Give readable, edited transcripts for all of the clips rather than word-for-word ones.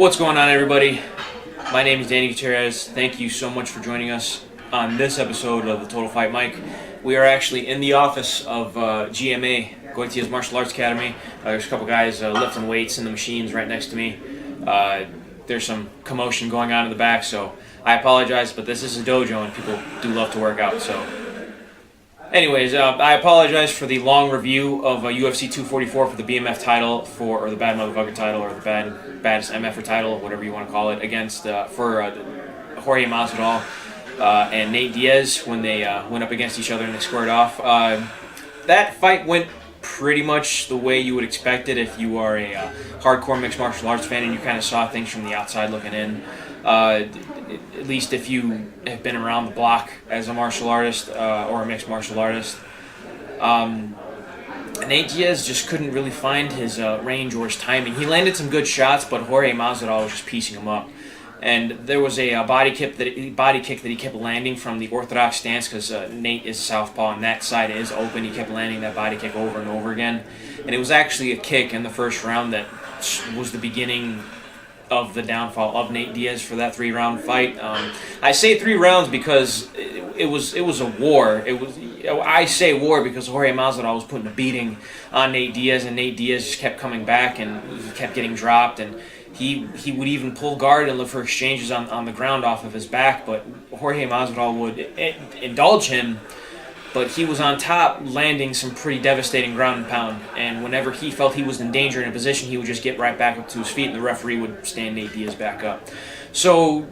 What's going on, everybody? My name is Danny Gutierrez. Thank you so much for joining us on this episode of the Total Fight Mike. We are actually in the office of GMA, Gutierrez Martial Arts Academy. There's a couple guys lifting weights in the machines right next to me. There's some commotion going on in the back, so I apologize, but this is a dojo and people do love to work out. So, anyways, I apologize for the long review of UFC 244 for the BMF title, or the Bad Motherfucker title, or the baddest MFer title, whatever you want to call it, against for Jorge Masvidal and Nate Diaz when they went up against each other and they squared off. That fight went pretty much the way you would expect it if you are a hardcore mixed martial arts fan and you kind of saw things from the outside looking in. At least if you have been around the block as a martial artist or a mixed martial artist. Nate Diaz just couldn't really find his range or his timing. He landed some good shots, but Jorge Masvidal was just piecing him up. And there was a body kick that he kept landing from the orthodox stance because Nate is southpaw and that side is open. He kept landing that body kick over and over again. And it was actually a kick in the first round that was the beginning of the downfall of Nate Diaz for that 3-round fight. I say 3 rounds because it was a war. I say war because Jorge Masvidal was putting a beating on Nate Diaz, and Nate Diaz just kept coming back and he kept getting dropped, and he would even pull guard and look for exchanges on the ground off of his back, but Jorge Masvidal would indulge him. But he was on top, landing some pretty devastating ground and pound. And whenever he felt he was in danger in a position, he would just get right back up to his feet, and the referee would stand Nate Diaz back up. So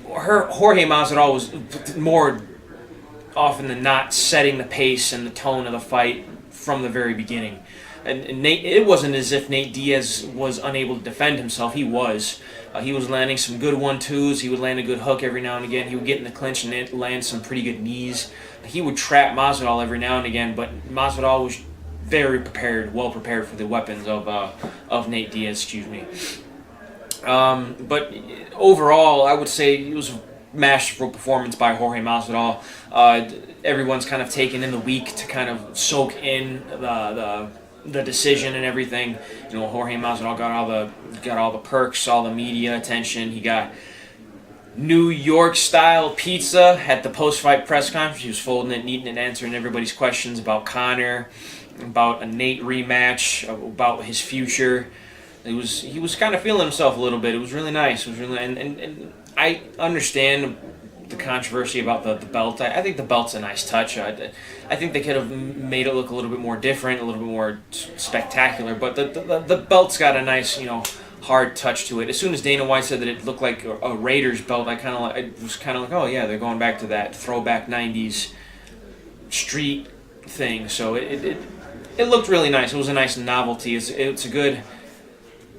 Jorge Masvidal was more often than not setting the pace and the tone of the fight from the very beginning. And Nate, it wasn't as if Nate Diaz was unable to defend himself. He was. He was landing some good 1-2s. He would land a good hook every now and again. He would get in the clinch and land some pretty good knees. He would trap Masvidal every now and again, but Masvidal was very prepared, well prepared for the weapons of Nate Diaz. Excuse me. But overall, I would say it was a masterful performance by Jorge Masvidal. Everyone's kind of taken in the week to kind of soak in the decision and everything. You know, Jorge Masvidal got all the perks, all the media attention. He got New York style pizza at the post-fight press conference. He was folding it, eating it, answering everybody's questions about Conor, about a Nate rematch, about his future. He was kind of feeling himself a little bit. It was really nice. It was really, and I understand the controversy about the belt. I think the belt's a nice touch. I think they could have made it look a little bit more different, a little bit more spectacular. But the belt's got a nice, hard touch to it. As soon as Dana White said that it looked like a Raiders belt, I was kind of like, oh yeah, they're going back to that throwback '90s street thing. So it looked really nice. It was a nice novelty. It's a good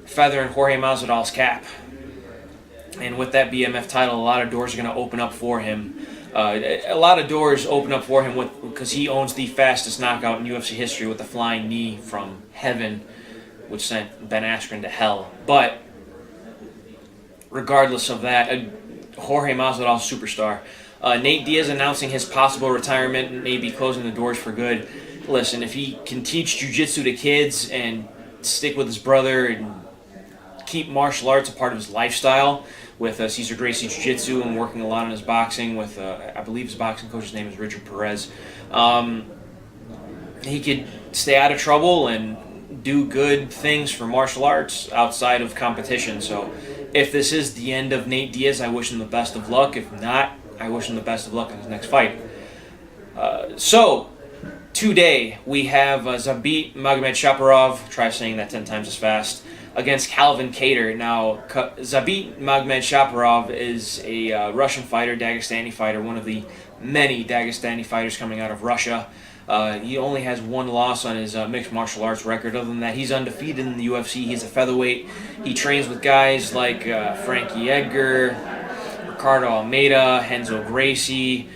feather in Jorge Masvidal's cap. And with that BMF title, a lot of doors are going to open up for him. A lot of doors open up for him because he owns the fastest knockout in UFC history with the flying knee from heaven, which sent Ben Askren to hell. But regardless of that, Jorge Masvidal, superstar. Nate Diaz announcing his possible retirement and maybe closing the doors for good. Listen, if he can teach jiu-jitsu to kids and stick with his brother and keep martial arts a part of his lifestyle with Cesar Gracie Jiu-Jitsu and working a lot on his boxing with, I believe his boxing coach's name is Richard Perez. He could stay out of trouble and do good things for martial arts outside of competition. So if this is the end of Nate Diaz, I wish him the best of luck. If not, I wish him the best of luck in his next fight. So today we have Zabit Magomedsharipov, try saying that 10 times as fast, against Calvin Kattar. Now, Zabit Magomedsharipov is a Russian fighter, Dagestani fighter, one of the many Dagestani fighters coming out of Russia. He only has 1 loss on his mixed martial arts record. Other than that, he's undefeated in the UFC. He's a featherweight. He trains with guys like Frankie Edgar, Ricardo Almeida, Renzo Gracie.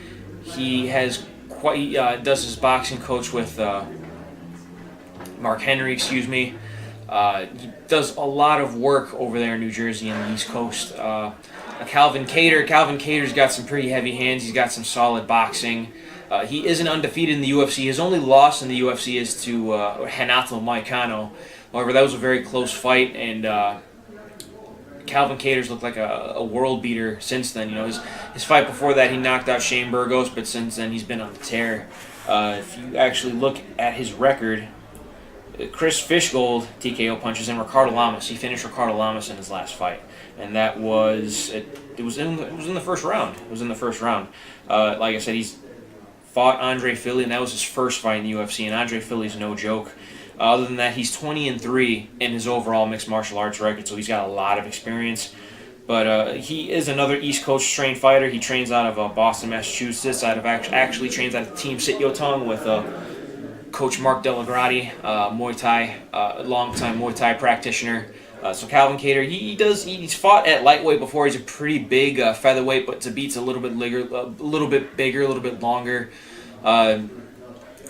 He has does his boxing coach with Mark Henry, excuse me. He does a lot of work over there in New Jersey and the East Coast. Calvin Kattar's got some pretty heavy hands. He's got some solid boxing. He isn't undefeated in the UFC. His only loss in the UFC is to Renato Moicano. However, that was a very close fight, and Calvin Kattar's looked like a world beater since then. His fight before that, he knocked out Shane Burgos, but since then he's been on the tear. If you actually look at his record, Chris Fishgold TKO punches and Ricardo Lamas. He finished Ricardo Lamas in his last fight, and that was it was in the first round. It was in the first round. Like I said, he's fought Andre Fili, and that was his first fight in the UFC. And Andre Fili's no joke. Other than that, he's 20-3 in his overall mixed martial arts record, so he's got a lot of experience. But he is another East Coast trained fighter. He trains out of Boston, Massachusetts. Actually trains out of Team Sityodtong with Coach Mark Delagrati, Muay Thai, longtime Muay Thai practitioner. So Calvin Kattar, he's fought at lightweight before. He's a pretty big featherweight, but Zabit's a little bit bigger, a little bit longer.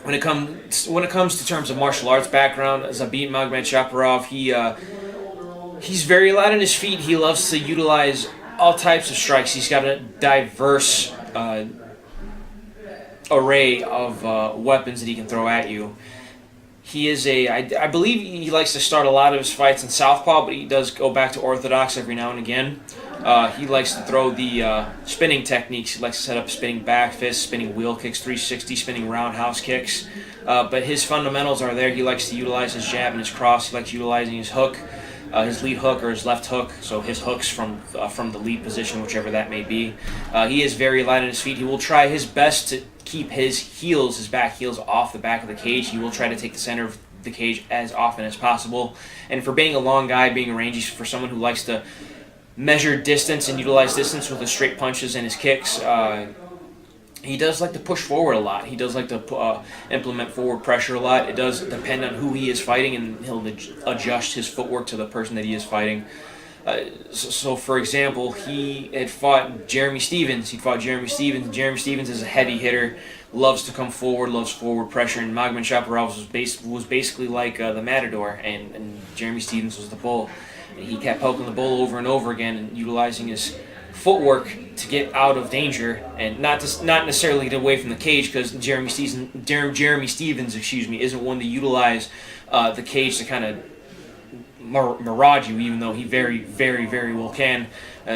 When it comes to terms of martial arts background, Zabit Magomedsharipov, he's very light on his feet. He loves to utilize all types of strikes. He's got a diverse array of weapons that he can throw at you. He is I believe he likes to start a lot of his fights in southpaw, but he does go back to orthodox every now and again. He likes to throw the spinning techniques. He likes to set up spinning back fists, spinning wheel kicks, 360, spinning roundhouse kicks. But his fundamentals are there. He likes to utilize his jab and his cross. He likes utilizing his hook, his lead hook or his left hook. So his hooks from the lead position, whichever that may be. He is very light on his feet. He will try his best to keep his back heels off the back of the cage. He will try to take the center of the cage as often as possible. And for being a long guy, being a rangy, for someone who likes to measure distance and utilize distance with his straight punches and his kicks, he does like to push forward a lot. He does like to implement forward pressure a lot. It does depend on who he is fighting, and he'll adjust his footwork to the person that he is fighting. So, for example, he had fought Jeremy Stephens. Jeremy Stephens is a heavy hitter, loves to come forward, loves forward pressure, and Magomedsharipov was basically like the Matador, and Jeremy Stephens was the bull. And he kept poking the bull over and over again and utilizing his footwork to get out of danger and not necessarily get away from the cage, because Jeremy Stephens, isn't one to utilize the cage to kind of mirage you, even though he very, very, very well can.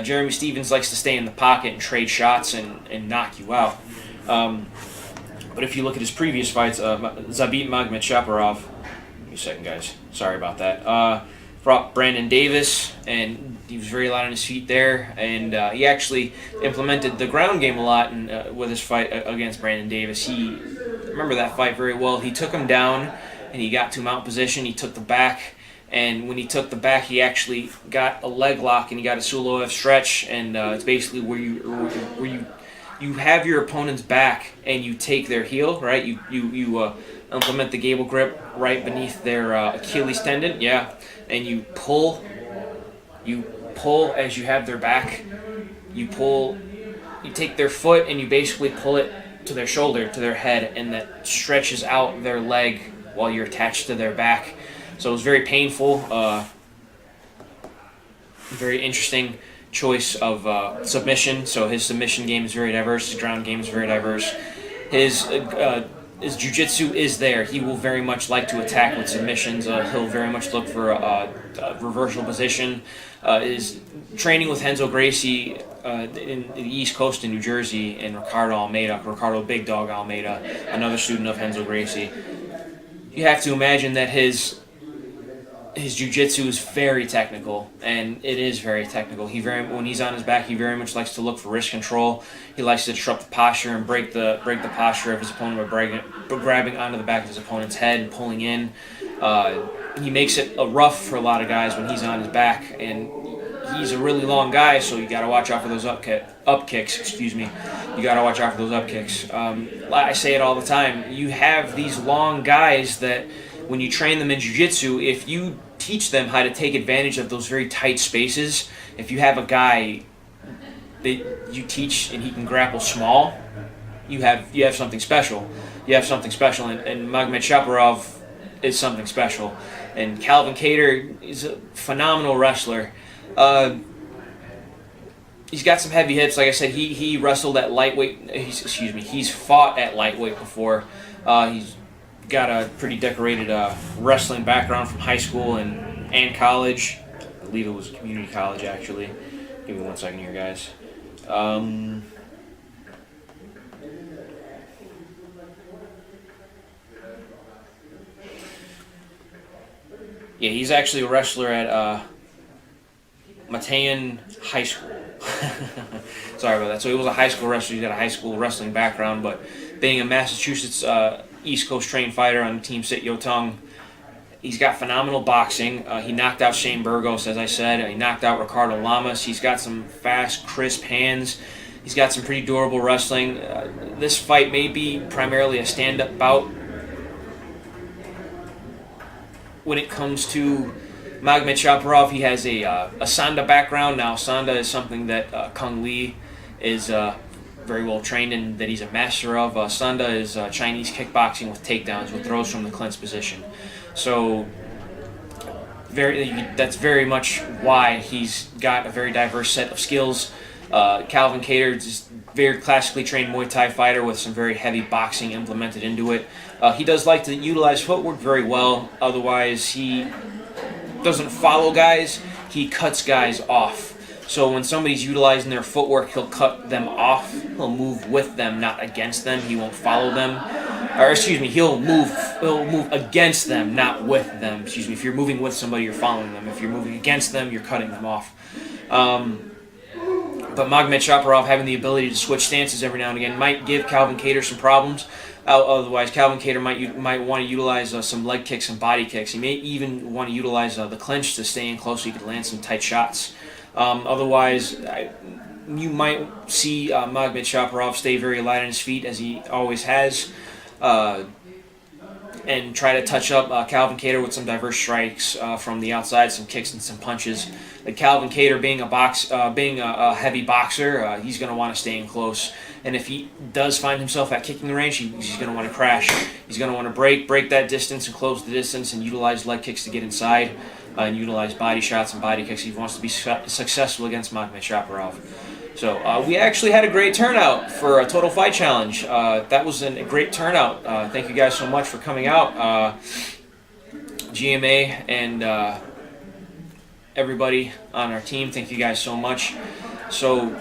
Jeremy Stephens likes to stay in the pocket and trade shots and knock you out. But if you look at his previous fights, Zabit Magomedsharipov, give me a second, guys. Sorry about that. Brought Brandon Davis, and he was very light on his feet there. And he actually implemented the ground game a lot with his fight against Brandon Davis. I remember that fight very well. He took him down, and he got to mount position. He took the back. And when he took the back, he actually got a leg lock, and he got a Suloev stretch, and it's basically where you have your opponent's back and you take their heel, right? You implement the gable grip right beneath their Achilles tendon, yeah, and you pull as you have their back. You take their foot and you basically pull it to their shoulder, to their head, and that stretches out their leg while you're attached to their back. So it was very painful, very interesting choice of submission. So his submission game is very diverse. His ground game is very diverse. His jiu-jitsu is there. He will very much like to attack with submissions. He'll very much look for a reversal position. His training with Renzo Gracie in the East Coast in New Jersey, and Ricardo Big Dog Almeida, another student of Renzo Gracie. You have to imagine that his jiu-jitsu is very technical, and it is very technical. When he's on his back, he very much likes to look for wrist control. He likes to disrupt the posture and break the posture of his opponent by grabbing onto the back of his opponent's head and pulling in. He makes it rough for a lot of guys when he's on his back, and he's a really long guy, so you got to watch out for those up kicks. You got to watch out for those up kicks. I say it all the time. You have these long guys that, when you train them in jiu-jitsu, if you teach them how to take advantage of those very tight spaces, if you have a guy that you teach and he can grapple small, you have something special. You have something special, and Magomedsharipov is something special. And Calvin Kattar is a phenomenal wrestler. He's got some heavy hips. Like I said, he wrestled at lightweight. He's fought at lightweight before. He's got a pretty decorated wrestling background from high school and college. believe it was a community college, actually. Give me 1 second here, guys. Yeah, he's actually a wrestler at Matean High School. Sorry about that. So he was a high school wrestler. He's got a high school wrestling background, but being a Massachusetts East Coast trained fighter on Team Sit Yotong, he's got phenomenal boxing. He knocked out Shane Burgos, as I said. He knocked out Ricardo Lamas. He's got some fast, crisp hands. He's got some pretty durable wrestling. This fight may be primarily a stand-up bout. When it comes to Magomed Shaparov, he has a Sanda background. Now, Sanda is something that Kung Lee is very well trained in, that he's a master of. Sanda is Chinese kickboxing with takedowns, with throws from the clinch position. So, that's very much why he's got a very diverse set of skills. Calvin Cater is very classically trained Muay Thai fighter with some very heavy boxing implemented into it. He does like to utilize footwork very well. Otherwise, he doesn't follow guys. He cuts guys off. So when somebody's utilizing their footwork, he'll cut them off. He'll move with them, not against them. He won't follow them. Or excuse me, he'll move against them, not with them. Excuse me. If you're moving with somebody, you're following them. If you're moving against them, you're cutting them off. But Magomed Shaparov having the ability to switch stances every now and again might give Calvin Cater some problems. Otherwise, Calvin Cater might want to utilize some leg kicks and body kicks. He may even want to utilize the clinch to stay in close so he could land some tight shots. Otherwise, you might see Magomed Shaparov stay very light on his feet, as he always has, and try to touch up Calvin Cater with some diverse strikes from the outside, some kicks and some punches. Like Calvin Cater being a heavy boxer, he's going to want to stay in close. And if he does find himself at kicking range, he's going to want to crash. He's going to want to break that distance and close the distance and utilize leg kicks to get inside and utilize body shots and body kicks. He wants to be successful against Magomed Shaparov. So we actually had a great turnout for a Total Fight Challenge. That was a great turnout. Thank you guys so much for coming out. GMA and everybody on our team, thank you guys so much. So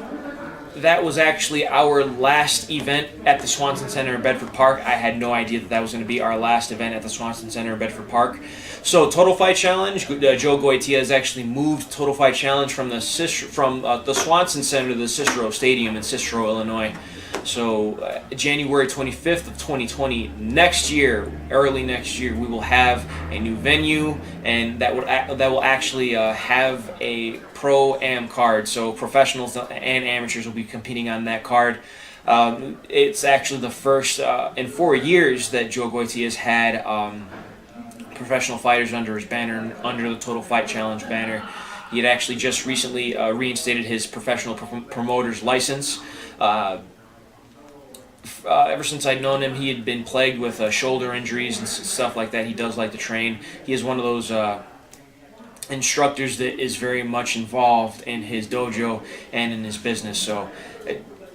that was actually our last event at the Swanson Center in Bedford Park. I had no idea that was going to be our last event at the Swanson Center in Bedford Park. So Total Fight Challenge, Joe Gutierrez actually moved Total Fight Challenge from the Swanson Center to the Cicero Stadium in Cicero, Illinois. So January 25th of 2020, next year, early next year, we will have a new venue, and that will actually have a pro-am card. So professionals and amateurs will be competing on that card. It's actually the first in 4 years that Joe Gutierrez had professional fighters under his banner, under the Total Fight Challenge banner. He had actually just recently reinstated his professional promoter's license. Ever since I'd known him, he had been plagued with shoulder injuries and stuff like that. He does like to train. He is one of those instructors that is very much involved in his dojo and in his business. So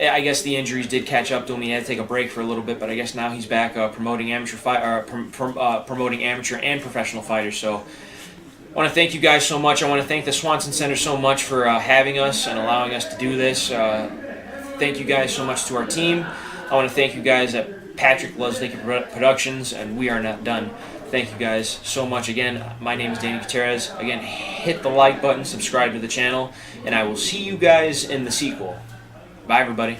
I guess the injuries did catch up to him. He had to take a break for a little bit, but I guess now he's back promoting promoting amateur and professional fighters. So I want to thank you guys so much. I want to thank the Swanson Center so much for having us and allowing us to do this. Thank you guys so much to our team. I want to thank you guys at Patrick Loves Naked Productions, and we are not done. Thank you guys so much again. My name is Danny Gutierrez. Again, hit the like button, subscribe to the channel, and I will see you guys in the sequel. Bye, everybody.